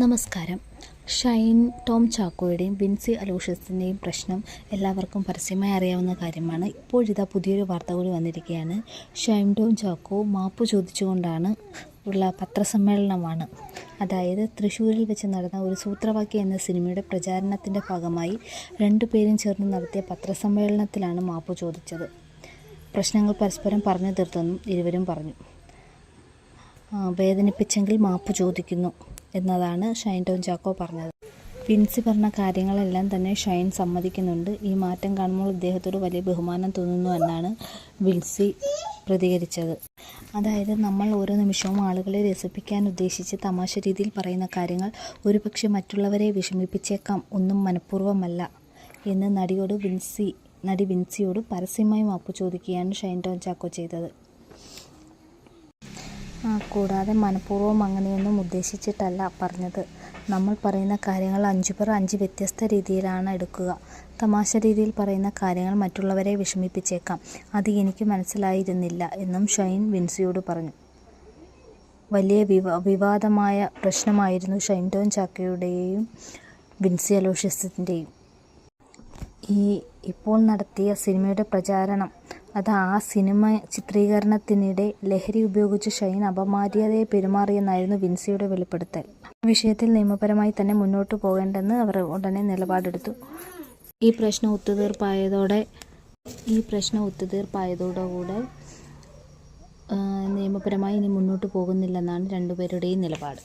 നമസ്കാരം. ഷൈൻ ടോം ചാക്കോയുടെയും വിൻസി അലോഷ്യസിൻ്റെയും പ്രശ്നം എല്ലാവർക്കും പരസ്യമായി അറിയാവുന്ന കാര്യമാണ്. ഇപ്പോഴിതാ പുതിയൊരു വാർത്ത കൂടി വന്നിരിക്കുകയാണ്. ഷൈൻ ടോം ചാക്കോ മാപ്പ് ചോദിച്ചുകൊണ്ടാണ് ഉള്ള പത്രസമ്മേളനമാണ്. അതായത് തൃശ്ശൂരിൽ വെച്ച് നടന്ന ഒരു സൂത്രവാക്യം എന്ന സിനിമയുടെ പ്രചാരണത്തിൻ്റെ ഭാഗമായി രണ്ടുപേരും ചേർന്ന് നടത്തിയ പത്രസമ്മേളനത്തിലാണ് മാപ്പ് ചോദിച്ചത്. പ്രശ്നങ്ങൾ പരസ്പരം പറഞ്ഞു തീർത്തെന്നും ഇരുവരും പറഞ്ഞു. വേദനിപ്പിച്ചെങ്കിൽ മാപ്പ് ചോദിക്കുന്നു എന്നതാണ് ഷൈൻ ടോം ചാക്കോ പറഞ്ഞത്. വിൻസി പറഞ്ഞ കാര്യങ്ങളെല്ലാം തന്നെ ഷൈൻ സമ്മതിക്കുന്നുണ്ട്. ഈ മാറ്റം കാണുമ്പോൾ ഇദ്ദേഹത്തോട് വലിയ ബഹുമാനം തോന്നുന്നു എന്നാണ് വിൻസി പ്രതികരിച്ചത്. അതായത് നമ്മൾ ഓരോ നിമിഷവും ആളുകളെ രസിപ്പിക്കാൻ ഉദ്ദേശിച്ച് തമാശ രീതിയിൽ പറയുന്ന കാര്യങ്ങൾ ഒരുപക്ഷെ മറ്റുള്ളവരെ വിഷമിപ്പിച്ചേക്കാം, ഒന്നും മനഃപൂർവ്വമല്ല എന്ന് നടി വിൻസിയോട് പരസ്യമായി മാപ്പ് ചോദിക്കുകയാണ് ഷൈൻ ടോം ചാക്കോ ചെയ്തത്. കൂടാതെ മനഃപൂർവ്വം അങ്ങനെയൊന്നും ഉദ്ദേശിച്ചിട്ടല്ല പറഞ്ഞത്. നമ്മൾ പറയുന്ന കാര്യങ്ങൾ 5 പേർ 5 വ്യത്യസ്ത രീതിയിലാണ് എടുക്കുക. തമാശ രീതിയിൽ പറയുന്ന കാര്യങ്ങൾ മറ്റുള്ളവരെ വിഷമിപ്പിച്ചേക്കാം, അത് എനിക്ക് മനസ്സിലായിരുന്നില്ല എന്നും ഷൈൻ വിൻസിയോട് പറഞ്ഞു. വലിയ വിവാദമായ പ്രശ്നമായിരുന്നു ഷൈൻ ടോം ചാക്കോയുടെയും വിൻസി അലോഷ്യസിൻ്റെയും ഇപ്പോൾ നടത്തിയ സിനിമയുടെ പ്രചാരണം. ആ സിനിമ ചിത്രീകരണത്തിനിടെ ലഹരി ഉപയോഗിച്ച് ഷൈൻ അപമര്യാദയായി പെരുമാറിയെന്നായിരുന്നു വിൻസിയുടെ വെളിപ്പെടുത്തൽ. ഈ വിഷയത്തിൽ നിയമപരമായി തന്നെ മുന്നോട്ട് പോകേണ്ടെന്ന് അവർ ഉടനെ നിലപാടെടുത്തു. ഈ പ്രശ്നം ഒത്തുതീർപ്പായതോടുകൂടെ നിയമപരമായി ഇനി മുന്നോട്ട് പോകുന്നില്ലെന്നാണ് രണ്ടുപേരുടെയും നിലപാട്.